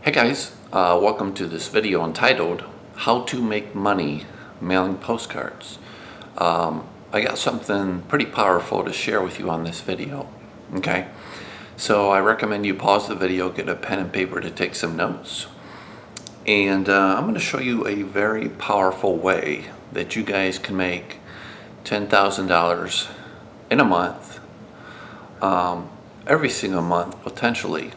Hey guys, welcome to this video entitled How to Make Money Mailing Postcards. I got something pretty powerful to share with you on this video. Okay, so I recommend you pause the video, get a pen and paper to take some notes, and I'm going to show you a very powerful way that you guys can make $10,000 in a month, every single month potentially.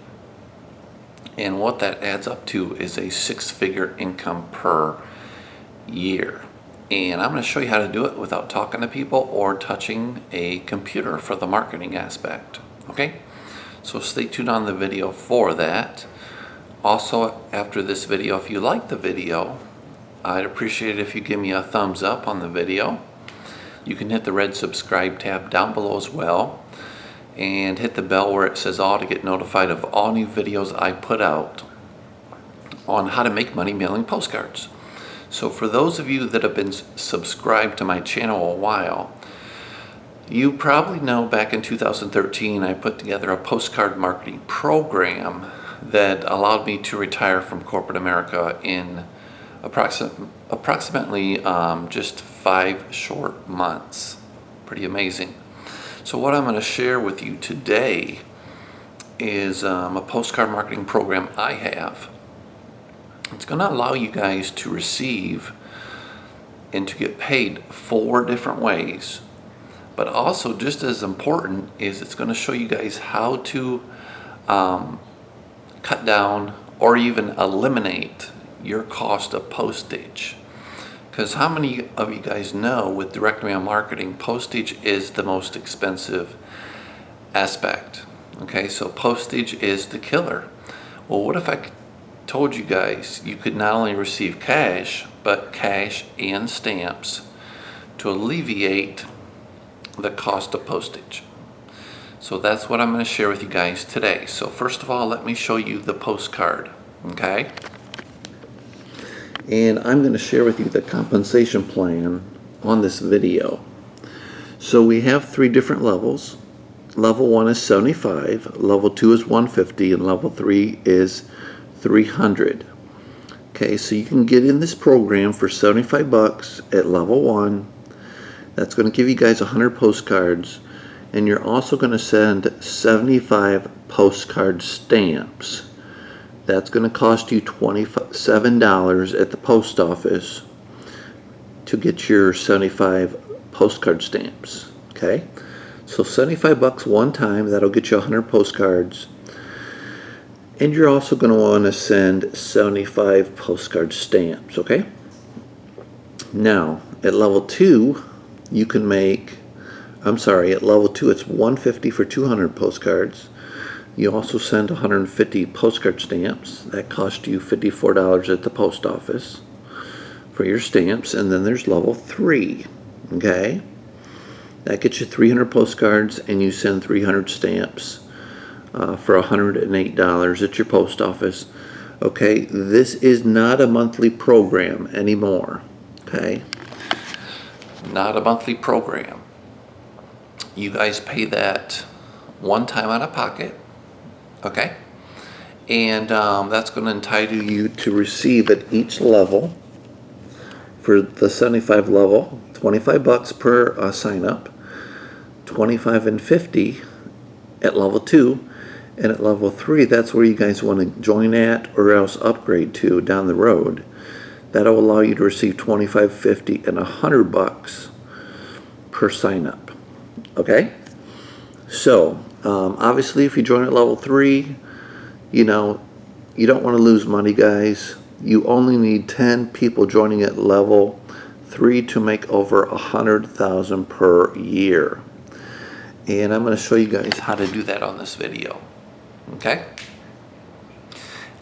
And what that adds up to is a six-figure income per year. And I'm going to show you how to do it without talking to people or touching a computer for the marketing aspect. Okay? So stay tuned on the video for that. Also, after this video, if you like the video, I'd appreciate it if you give me a thumbs up on the video. You can hit the red subscribe tab down below as well, and hit the bell where it says all to get notified of all new videos I put out on how to make money mailing postcards. So for those of you that have been subscribed to my channel a while, you probably know back in 2013 I put together a postcard marketing program that allowed me to retire from corporate America in approximately just 5 short months. Pretty amazing. So what I'm going to share with you today is a postcard marketing program I have. It's going to allow you guys to receive and to get paid 4 different ways. But also, just as important, is it's going to show you guys how to cut down or even eliminate your cost of postage. Because how many of you guys know with direct mail marketing, postage is the most expensive aspect? Okay, so postage is the killer. Well, what if I told you guys you could not only receive cash, but cash and stamps to alleviate the cost of postage? So that's what I'm going to share with you guys today. So first of all, let me show you the postcard. Okay? And I'm going to share with you the compensation plan on this video. So we have 3 different levels. Level 1 is 75, level 2 is 150, and level 3 is 300. Okay, so you can get in this program for 75 bucks at level 1. That's going to give you guys 100 postcards, and you're also going to send 75 postcard stamps. That's going to cost you $27 at the post office to get your 75 postcard stamps. Okay, so 75 bucks one time, that'll get you 100 postcards. And you're also going to want to send 75 postcard stamps. Okay, now at level 2 you can make, at level 2 it's 150 for 200 postcards. You also send 150 postcard stamps. That costs you $54 at the post office for your stamps. And then there's level 3. Okay, that gets you 300 postcards, and you send 300 stamps for $108 at your post office. Okay, this is not a monthly program anymore. Okay, not a monthly program. You guys pay that one time out of pocket. Okay, and that's going to entitle you to receive at each level. For the 75 level, 25 bucks per sign up, 25 and 50 at level 2, and at level 3, that's where you guys want to join at or else upgrade to down the road. That'll allow you to receive 25, 50, and 100 bucks per sign up. Okay, so obviously, if you join at level 3, you know, you don't want to lose money, guys. You only need 10 people joining at level 3 to make over $100,000 per year. And I'm going to show you guys how to do that on this video. Okay?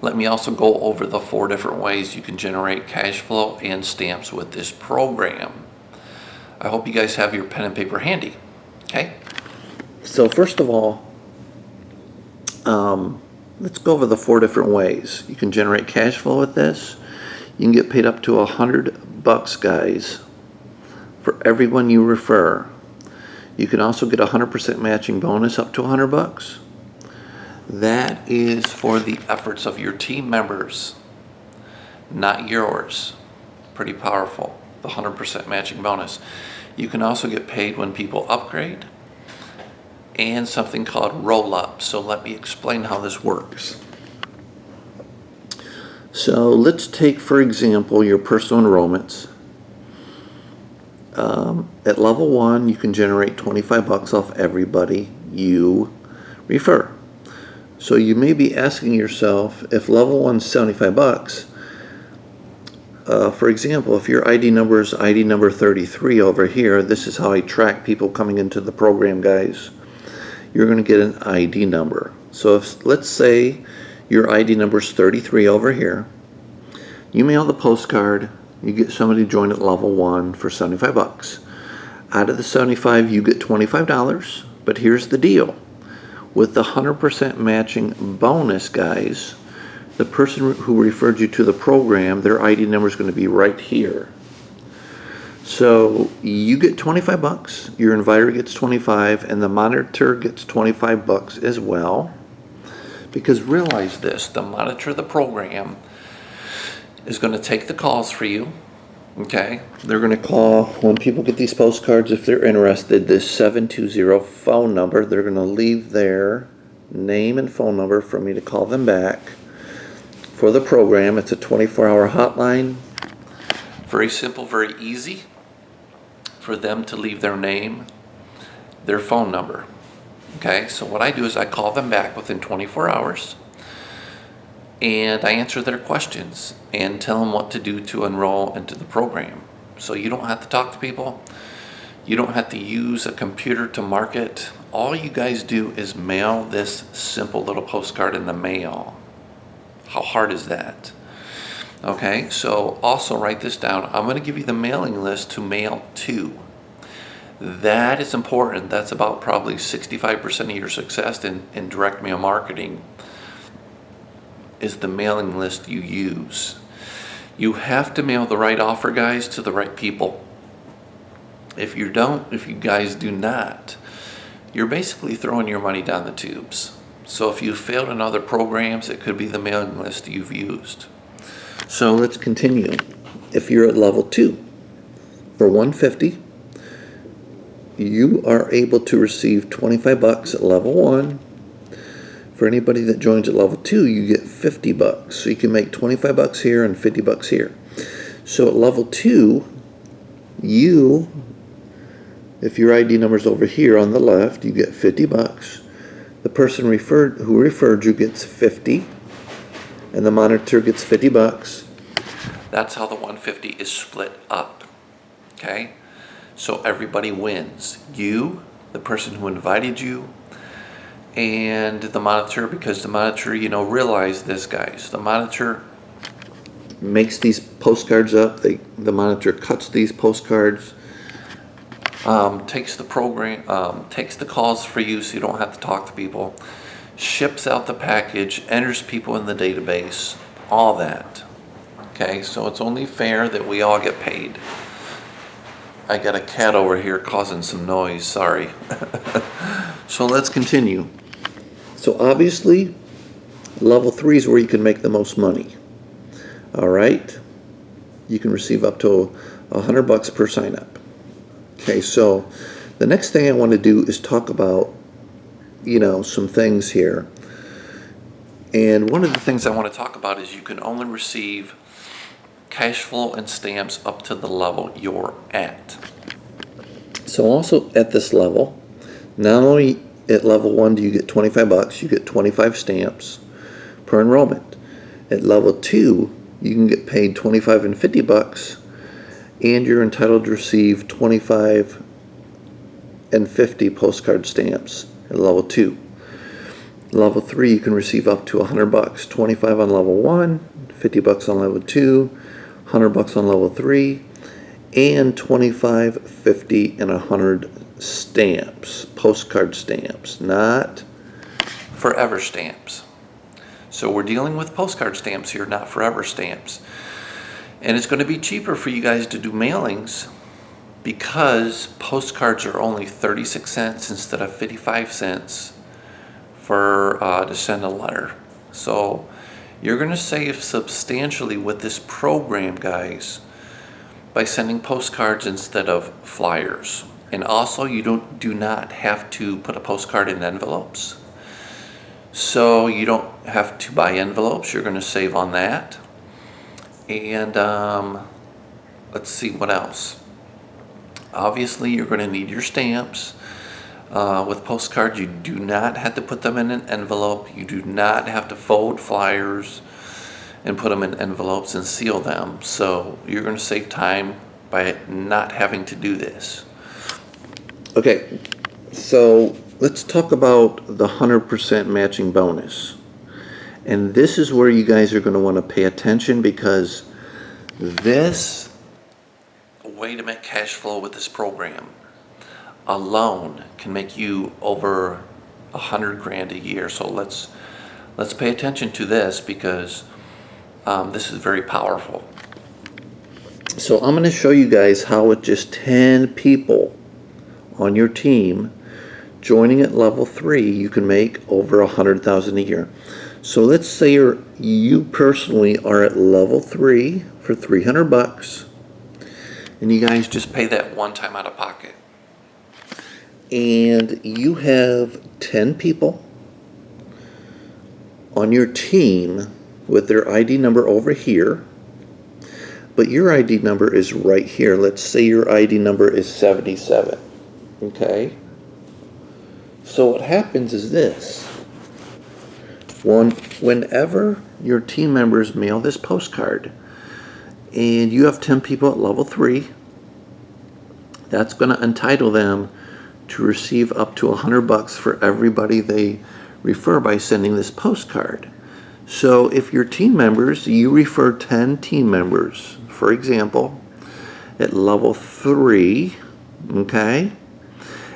Let me also go over the 4 different ways you can generate cash flow and stamps with this program. I hope you guys have your pen and paper handy. Okay? So first of all, let's go over the 4 different ways you can generate cash flow with this. You can get paid up to 100 bucks, guys, for everyone you refer. You can also get a 100% matching bonus up to 100 bucks. That is for the efforts of your team members, not yours. Pretty powerful, the 100% matching bonus. You can also get paid when people upgrade and something called roll-up. So let me explain how this works. So let's take, for example, your personal enrollments. At level 1, you can generate 25 bucks off everybody you refer. So you may be asking yourself, if level 1 is 75 bucks, for example, if your ID number is ID number 33 over here, this is how I track people coming into the program, guys. You're going to get an ID number. So if, let's say your ID number is 33 over here, you mail the postcard, you get somebody to join at level 1 for 75 bucks. Out of the 75, you get $25, but here's the deal. With the 100% matching bonus, guys, the person who referred you to the program, their ID number is going to be right here. So you get 25 bucks, your inviter gets 25, and the monitor gets 25 bucks as well. Because realize this, the monitor of the program is going to take the calls for you. Okay, they're going to call when people get these postcards, if they're interested, this 720 phone number. They're going to leave their name and phone number for me to call them back for the program. It's a 24-hour hotline. Very simple, very easy for them to leave their name, their phone number. Okay, so what I do is I call them back within 24 hours. And I answer their questions and tell them what to do to enroll into the program. So you don't have to talk to people. You don't have to use a computer to market. All you guys do is mail this simple little postcard in the mail. How hard is that? Okay, so also write this down. I'm going to give you the mailing list to mail to. That is important. That's about probably 65% of your success in direct mail marketing. Is the mailing list you use. You have to mail the right offer, guys, to the right people. If you guys do not, you're basically throwing your money down the tubes. So if you failed in other programs, it could be the mailing list you've used. So let's continue. If you're at level 2, for 150, you are able to receive 25 bucks at level 1. For anybody that joins at level 2, you get 50 bucks. So you can make 25 bucks here and 50 bucks here. So at level 2, if your ID number is over here on the left, you get 50 bucks. The person who referred you gets 50, and the monitor gets 50 bucks. That's how the 150 is split up. Okay? So everybody wins. You, the person who invited you, and the monitor, because the monitor, realize this, guys. The monitor makes these postcards up. The monitor cuts these postcards, takes the calls for you so you don't have to talk to people, ships out the package, enters people in the database, all that. Okay, so it's only fair that we all get paid. I got a cat over here causing some noise, sorry. So let's continue. So obviously, level 3 is where you can make the most money. All right? You can receive up to 100 bucks per sign up. Okay, so the next thing I want to do is talk about, some things here. And one of the things I want to talk about is you can only receive cash flow and stamps up to the level you're at. So also at this level, not only at level 1 do you get 25 bucks, you get 25 stamps per enrollment. At level 2, you can get paid 25 and 50 bucks, and you're entitled to receive 25 and 50 postcard stamps at level 2. Level 3, you can receive up to 100 bucks, 25 on level 1, 50 bucks on level 2, 100 bucks on level 3, and 25, 50, and 100 stamps, postcard stamps, not forever stamps. So we're dealing with postcard stamps here, not forever stamps. And it's going to be cheaper for you guys to do mailings because postcards are only 36 cents instead of 55 cents for to send a letter. So you're going to save substantially with this program, guys, by sending postcards instead of flyers. And also, you do not have to put a postcard in envelopes. So you don't have to buy envelopes. You're going to save on that. And let's see what else. Obviously, you're going to need your stamps. With postcards, you do not have to put them in an envelope. You do not have to fold flyers and put them in envelopes and seal them. So you're going to save time by not having to do this. Okay, so let's talk about the 100% matching bonus. And this is where you guys are going to want to pay attention, because this way to make cash flow with this program alone can make you over $100,000 a year. So let's pay attention to this, because this is very powerful. So I'm going to show you guys how with just 10 people on your team joining at level 3, you can make over $100,000 a year. So let's say you personally are at level 3 for $300, and you guys just pay that one time out of pocket. And you have 10 people on your team with their ID number over here, but your ID number is right here. Let's say your ID number is 77. Okay? So what happens is this. Whenever your team members mail this postcard, and you have 10 people at level 3, that's going to entitle them to receive up to $100 for everybody they refer by sending this postcard. So if your team members, you refer 10 team members, for example, at level 3, okay,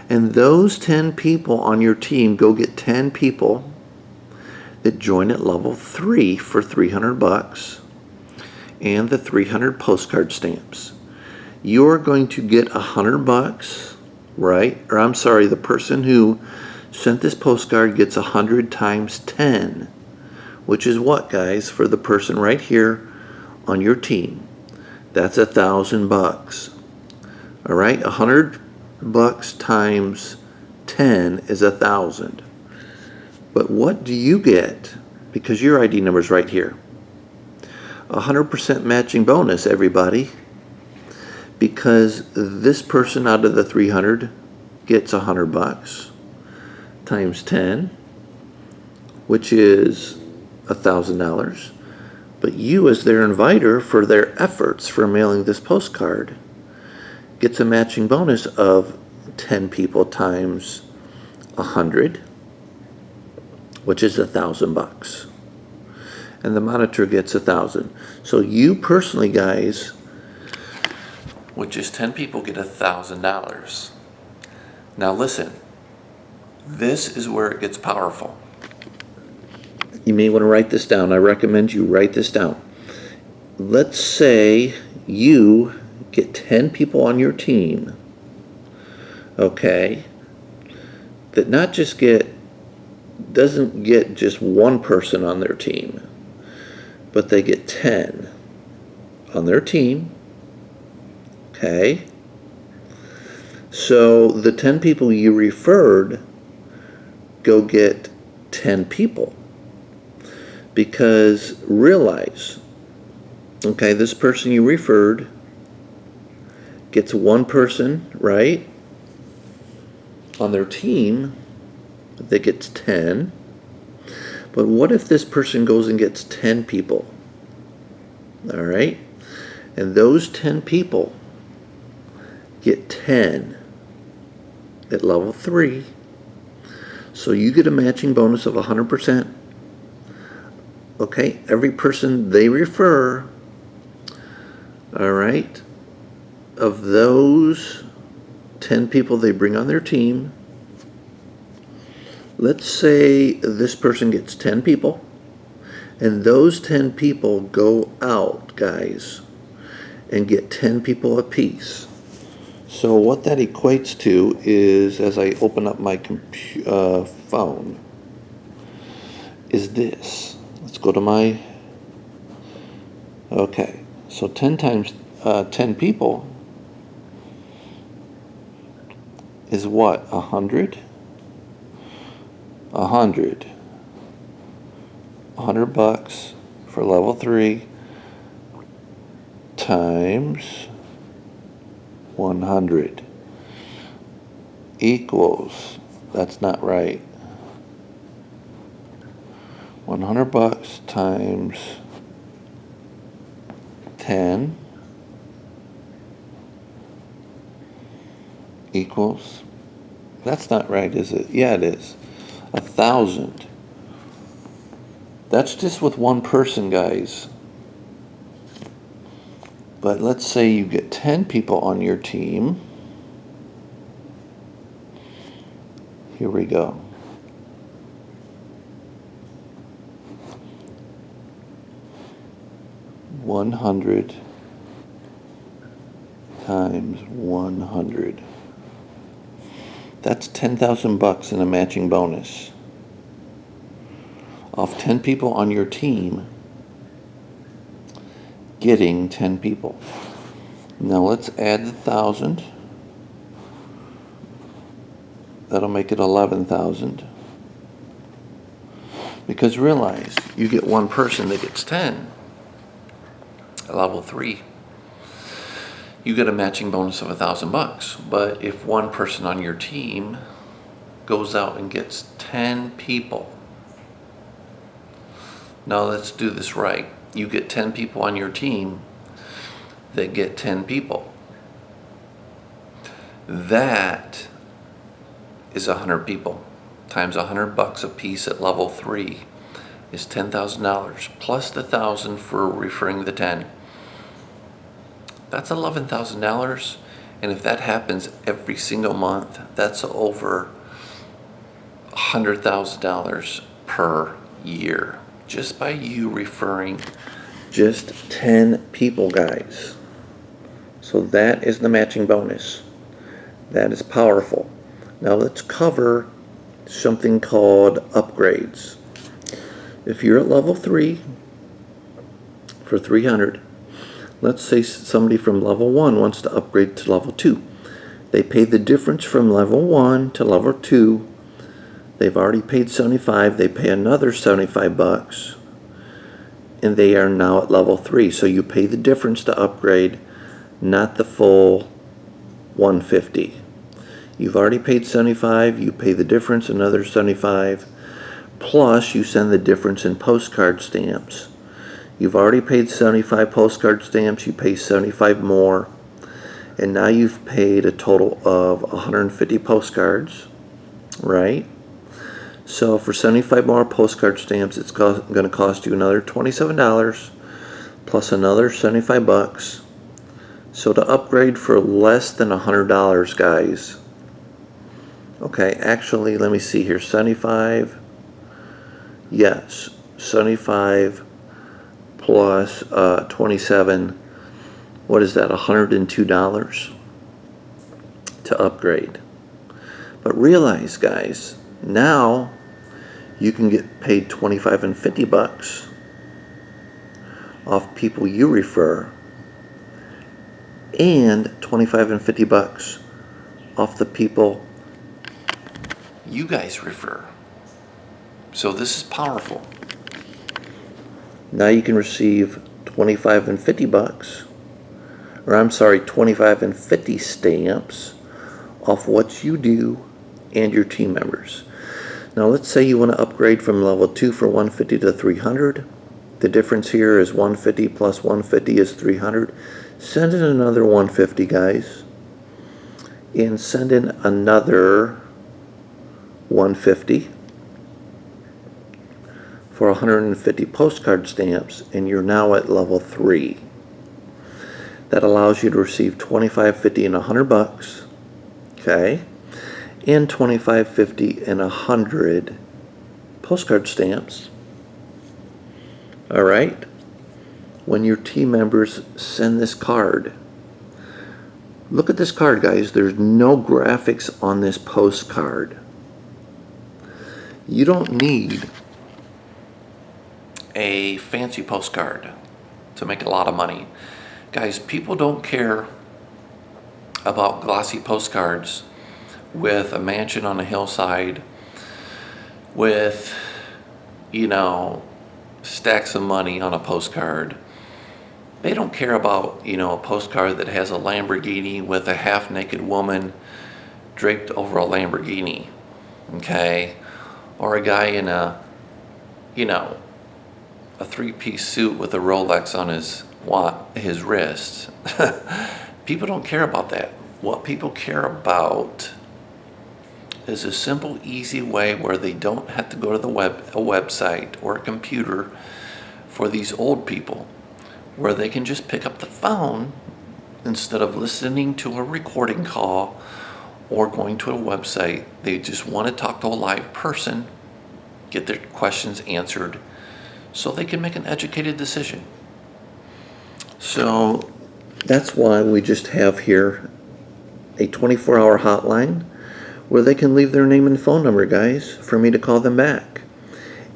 and those 10 people on your team go get 10 people that join at level 3 for $300 and the 300 postcard stamps. You're going to get $100, right? Or I'm sorry, the person who sent this postcard gets 100 times 10, which is what, guys, for the person right here on your team? That's $1,000. All right, $100 times 10 is 1,000. But what do you get? Because your ID number is right here. 100% matching bonus, everybody. Because this person out of the 300 gets $100 times 10, which is $1,000. But you, as their inviter for their efforts for mailing this postcard, gets a matching bonus of 10 people times 100, which is $1,000. And the monitor gets 1,000. So you personally, guys, with just 10 people, get $1,000. Now listen, this is where it gets powerful. You may want to write this down. I recommend you write this down. Let's say you get 10 people on your team, okay, that doesn't get just one person on their team, but they get 10 on their team, okay? So the 10 people you referred go get 10 people, because realize, okay, this person you referred gets one person, right, on their team that gets 10. But what if this person goes and gets 10 people? All right? And those 10 people get 10 at level 3. So you get a matching bonus of 100%. Okay? Every person they refer, all right, of those 10 people they bring on their team, let's say this person gets 10 people, and those 10 people go out, guys, and get 10 people apiece. So what that equates to is, as I open up my phone, is this. Let's go to my, okay, so 10 times 10 people is what? 100? 100 bucks for level 3 times 100 equals, that's not right, 100 bucks times 10 equals, that's not right, is it? Yeah, it is. 1,000. That's just with one person, guys. But let's say you get 10 people on your team. Here we go. $100 times 100. That's 10,000 bucks in a matching bonus. Off 10 people on your team getting 10 people. Now let's add the 1,000. That'll make it 11,000. Because realize, you get one person that gets 10. At level 3, you get a matching bonus of 1,000 bucks. But if one person on your team goes out and gets 10 people, now let's do this right. You get 10 people on your team that get 10 people. That is 100 people times 100 bucks a piece at level 3 is $10,000 plus the 1,000 for referring the 10. That's $11,000, and if that happens every single month, that's over $100,000 per year, just by you referring just 10 people, guys. So that is the matching bonus. That is powerful. Now let's cover something called upgrades. If you're at level 3 for 300, let's say somebody from level 1 wants to upgrade to level 2. They pay the difference from level 1 to level 2. They've already paid 75. They pay another 75 bucks. And they are now at level 3. So you pay the difference to upgrade, not the full 150. You've already paid 75. You pay the difference, another 75. Plus you send the difference in postcard stamps. You've already paid 75 postcard stamps, you pay 75 more, and now you've paid a total of 150 postcards, right? So for 75 more postcard stamps, it's going to cost you another $27 plus another 75 bucks. So to upgrade for less than $100, guys. Okay, actually, let me see here. 75. Yes, 75 plus 27, what is that, $102 to upgrade. But realize, guys, now you can get paid 25 and 50 bucks off people you refer, and 25 and 50 bucks off the people you guys refer. So this is powerful. Now you can receive 25 and 50 bucks, or I'm sorry, 25 and 50 stamps off what you do and your team members. Now let's say you want to upgrade from level 2 for 150 to 300. The difference here is 150 plus 150 is 300. Send in another 150, guys, and send in another 150 for 150 postcard stamps, and you're now at level 3. That allows you to receive 25, 50, and 100 bucks, okay, and 25, 50, and 100 postcard stamps. All right. When your team members send this card, look at this card, guys. There's no graphics on this postcard. You don't need a fancy postcard to make a lot of money. Guys, people don't care about glossy postcards with a mansion on a hillside with, stacks of money on a postcard. They don't care about, a postcard that has a Lamborghini with a half-naked woman draped over a Lamborghini, okay? Or a guy in a three-piece suit with a Rolex on his wrist. People don't care about that. What people care about is a simple, easy way where they don't have to go to a website or a computer for these old people, where they can just pick up the phone instead of listening to a recording call or going to a website. They just want to talk to a live person, get their questions answered, so they can make an educated decision. So that's why we just have here a 24-hour hotline where they can leave their name and phone number, guys, for me to call them back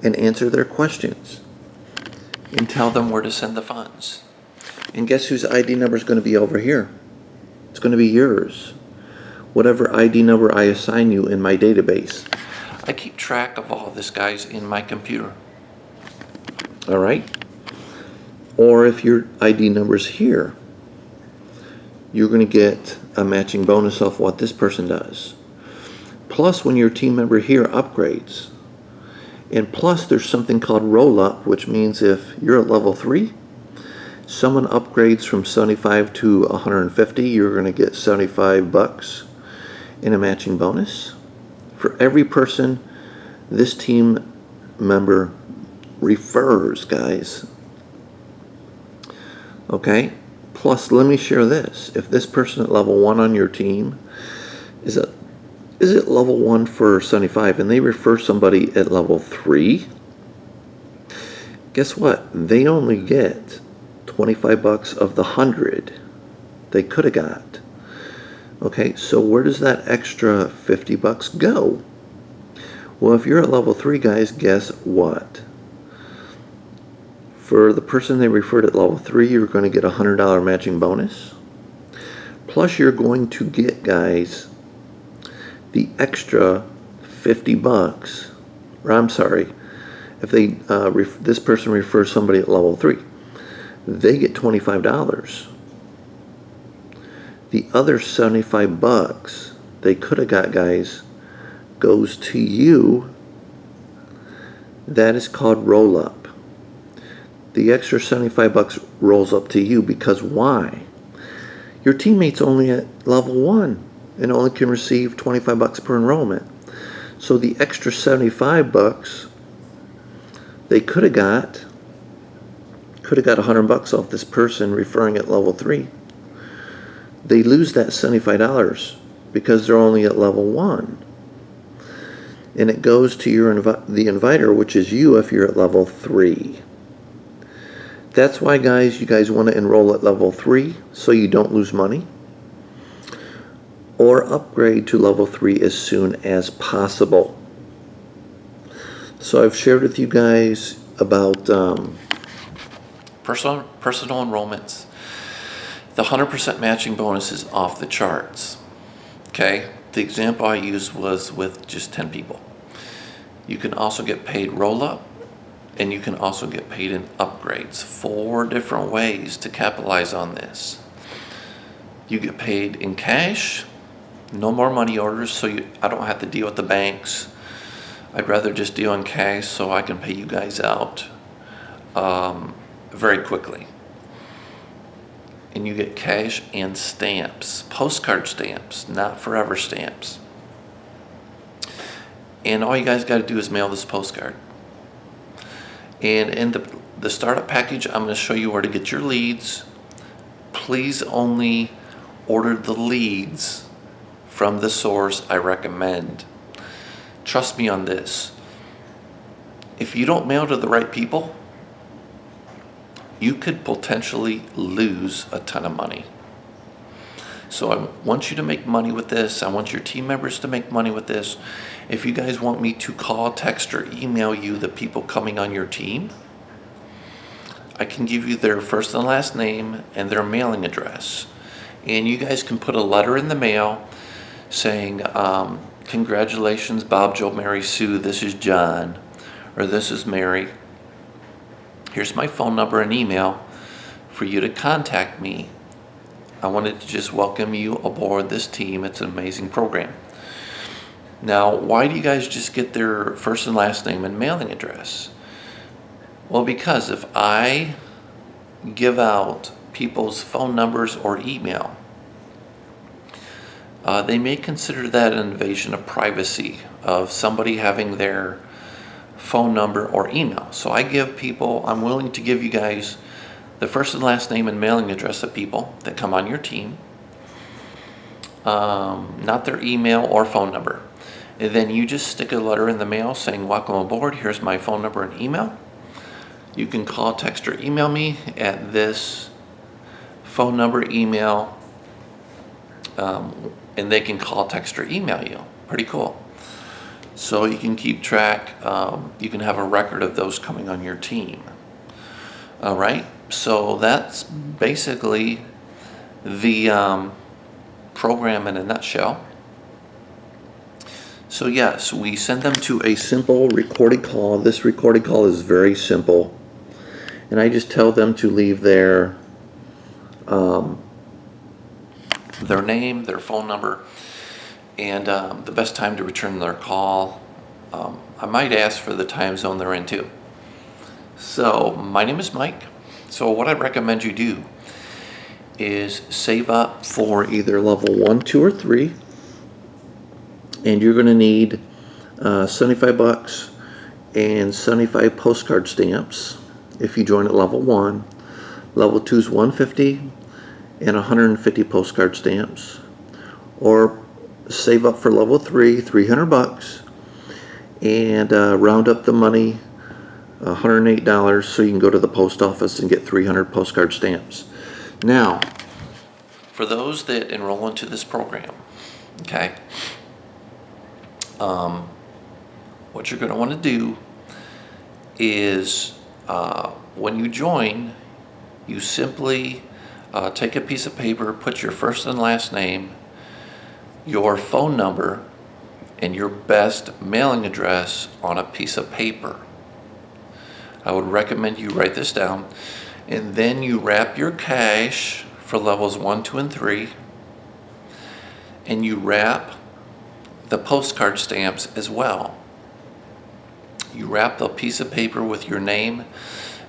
and answer their questions and tell them where to send the funds. And guess whose ID number is going to be over here? It's going to be yours. Whatever ID number I assign you in my database. I keep track of all of this, guys, in my computer. All right? Or if your ID number's here, you're going to get a matching bonus off what this person does. Plus, when your team member here upgrades, and plus there's something called roll-up, which means if you're at level 3, someone upgrades from 75 to 150, you're going to get $75 in a matching bonus. For every person this team member refers, guys. Okay? Plus, let me share this. If this person at level 1 on your team is at level 1 for 75 and they refer somebody at level 3, guess what? They only get $25 of the 100 they could have got. Okay, so where does that extra $50 go? Well, if you're at level 3, guys, guess what? For the person they referred at level 3, you're going to get a $100 matching bonus. Plus, you're going to get, guys, the extra $50. Or I'm sorry, if they this person refers somebody at level 3, they get $25. The other $75 they could have got, guys, goes to you. That is called roll-up. The extra $75 rolls up to you because why? Your teammate's only at level 1 and only can receive $25 per enrollment. So the extra $75 they could have got $100 off this person referring at level 3. They lose that $75 because they're only at level 1. And it goes to the inviter, which is you if you're at level 3. That's why, guys, you guys want to enroll at level 3 so you don't lose money. Or upgrade to level 3 as soon as possible. So I've shared with you guys about personal enrollments. The 100% matching bonus is off the charts. Okay, the example I used was with just 10 people. You can also get paid roll-up, and you can also get paid in upgrades. 4 different ways to capitalize on this. You get paid in cash, no more money orders, so I don't have to deal with the banks. I'd rather just deal in cash so I can pay you guys out very quickly. And you get cash and stamps, postcard stamps, not forever stamps. And all you guys got to do is mail this postcard. And in the startup package, I'm going to show you where to get your leads. Please only order the leads from the source I recommend. Trust me on this. If you don't mail to the right people, you could potentially lose a ton of money. So I want you to make money with this. I want your team members to make money with this. If you guys want me to call, text, or email you the people coming on your team, I can give you their first and last name and their mailing address. And you guys can put a letter in the mail saying, congratulations, Bob, Joe, Mary, Sue, this is John, or this is Mary. Here's my phone number and email for you to contact me. I wanted to just welcome you aboard this team. It's an amazing program. Now, why do you guys just get their first and last name and mailing address? Well, because if I give out people's phone numbers or email, they may consider that an invasion of privacy of somebody having their phone number or email. So I'm willing to give you guys the first and last name and mailing address of people that come on your team, not their email or phone number. And then you just stick a letter in the mail saying, welcome aboard, here's my phone number and email. You can call, text, or email me at this phone number, email, and they can call, text, or email you. Pretty cool. So you can keep track, you can have a record of those coming on your team. All right, so that's basically the program in a nutshell. So yes, we send them to a simple recorded call. This recorded call is very simple. And I just tell them to leave their name, their phone number, and the best time to return their call. I might ask for the time zone they're in too. So my name is Mike. So what I recommend you do is save up for either level 1, 2, or 3. And you're going to need $75 and 75 postcard stamps if you join at level 1. Level 2 is $150 and 150 postcard stamps. Or save up for level 3, $300, and round up the money, $108, so you can go to the post office and get 300 postcard stamps. Now, for those that enroll into this program, okay, what you're going to want to do is when you join, you simply take a piece of paper, put your first and last name, your phone number, and your best mailing address on a piece of paper. I would recommend you write this down, and then you wrap your cash for levels 1, 2, and 3, and you wrap the postcard stamps as well. You wrap the piece of paper with your name,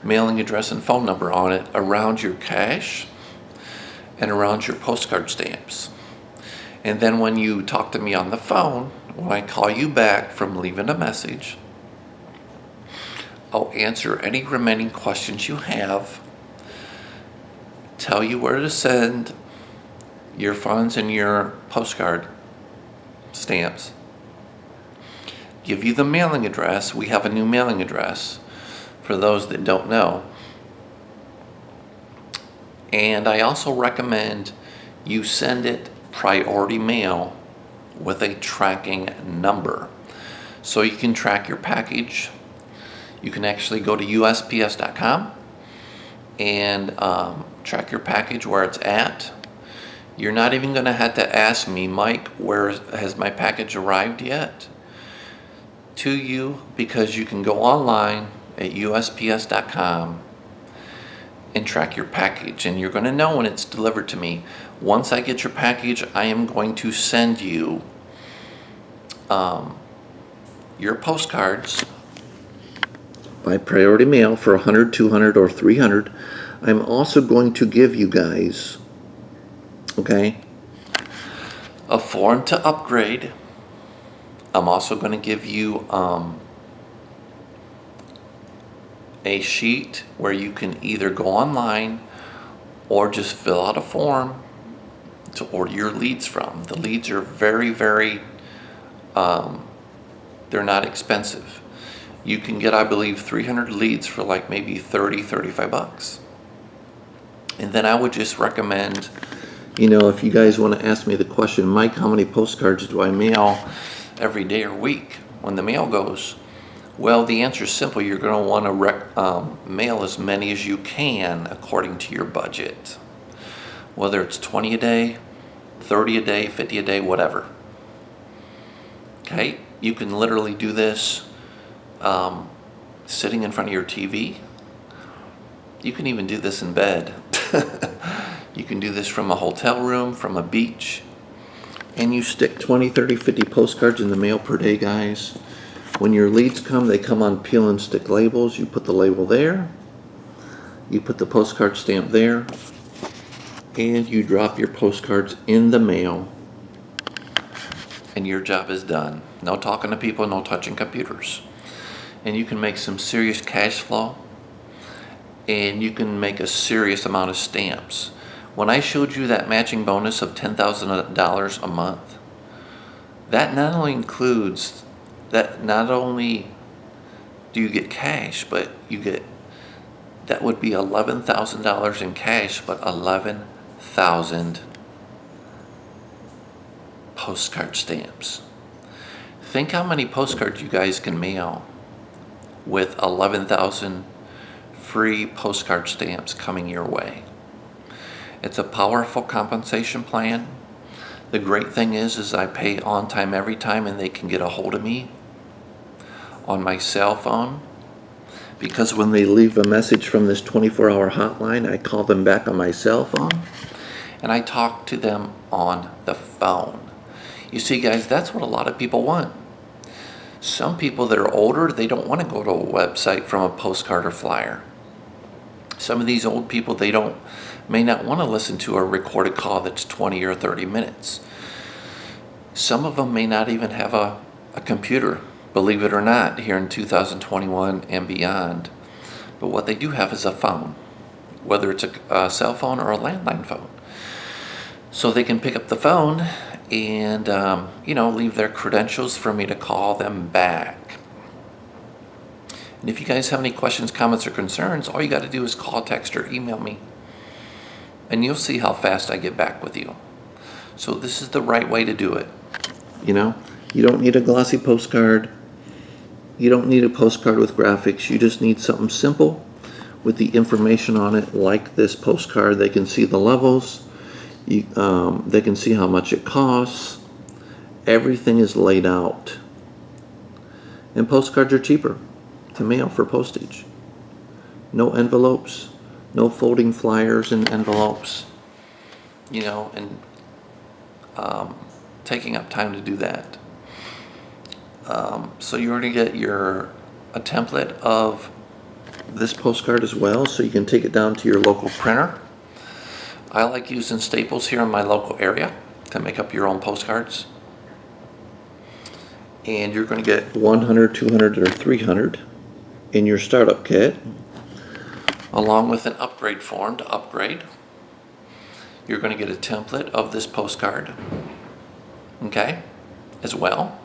mailing address, and phone number on it around your cash and around your postcard stamps. And then when you talk to me on the phone, when I call you back from leaving a message, I'll answer any remaining questions you have, tell you where to send your funds and your postcard stamps, give you the mailing address. We have a new mailing address for those that don't know. And I also recommend you send it priority mail with a tracking number. So you can track your package. You can actually go to USPS.com and track your package where it's at. You're not even going to have to ask me, Mike, where has my package arrived yet? To you, because you can go online at USPS.com and track your package, and you're going to know when it's delivered to me. Once I get your package, I am going to send you your postcards by priority mail for 100, 200, or 300. I'm also going to give you guys, okay, a form to upgrade. I'm also going to give you a sheet where you can either go online or just fill out a form to order your leads from. The leads are very, very, they're not expensive. You can get, I believe, 300 leads for like maybe 30, 35 bucks. And then I would just recommend, you know, if you guys want to ask me the question, Mike, how many postcards do I mail every day or week when the mail goes? Well, the answer is simple. You're going to want to mail as many as you can according to your budget. Whether it's 20 a day, 30 a day, 50 a day, whatever. Okay? You can literally do this sitting in front of your TV. You can even do this in bed. You can do this from a hotel room, from a beach. And you stick 20, 30, 50 postcards in the mail per day, guys. When your leads come, they come on peel and stick labels. You put the label there. You put the postcard stamp there. And you drop your postcards in the mail. And your job is done. No talking to people, no touching computers. And you can make some serious cash flow. And you can make a serious amount of stamps. When I showed you that matching bonus of $10,000 a month, that not only includes, that not only do you get cash, but you get, that would be $11,000 in cash, but 11,000 postcard stamps. Think how many postcards you guys can mail with 11,000 free postcard stamps coming your way. It's a powerful compensation plan. The great thing is I pay on time every time, and they can get a hold of me on my cell phone, because when they leave a message from this 24-hour hotline, I call them back on my cell phone and I talk to them on the phone. You see, guys, that's what a lot of people want. Some people that are older, they don't want to go to a website from a postcard or flyer. Some of these old people, may not want to listen to a recorded call that's 20 or 30 minutes. Some of them may not even have a computer, believe it or not, here in 2021 and beyond. But what they do have is a phone, whether it's a cell phone or a landline phone. So they can pick up the phone and leave their credentials for me to call them back. And if you guys have any questions, comments, or concerns, all you got to do is call, text, or email me. And you'll see how fast I get back with you. So this is the right way to do it. You don't need a glossy postcard. You don't need a postcard with graphics. You just need something simple with the information on it, like this postcard. They can see the levels. They can see how much it costs. Everything is laid out. And postcards are cheaper to mail for postage. No envelopes, no folding flyers and envelopes, and taking up time to do that. So you're going to get a template of this postcard as well, so you can take it down to your local printer. I like using staples here in my local area to make up your own postcards. And you're going to get 100, 200, or 300 in your startup kit, along with an upgrade form to upgrade. You're going to get a template of this postcard, okay, as well.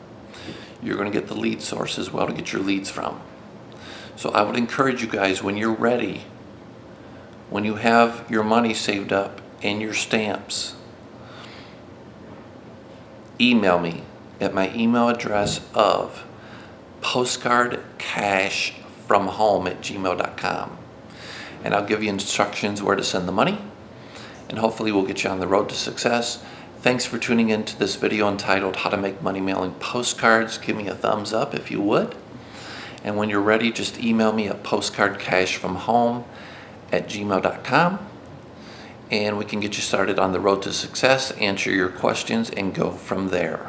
You're going to get the lead source as well to get your leads from. So I would encourage you guys, when you're ready, when you have your money saved up and your stamps, email me at my email address of postcardcashfromhome@gmail.com, and I'll give you instructions where to send the money, and hopefully we'll get you on the road to success. Thanks for tuning in to this video entitled How to Make Money Mailing Postcards. Give me a thumbs up if you would. And when you're ready, just email me at postcardcashfromhome@gmail.com, and we can get you started on the road to success, answer your questions, and go from there.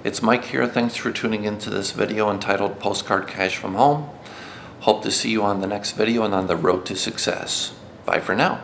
It's Mike here. Thanks for tuning into this video entitled Postcard Cash from Home. Hope to see you on the next video and on the road to success. Bye for now.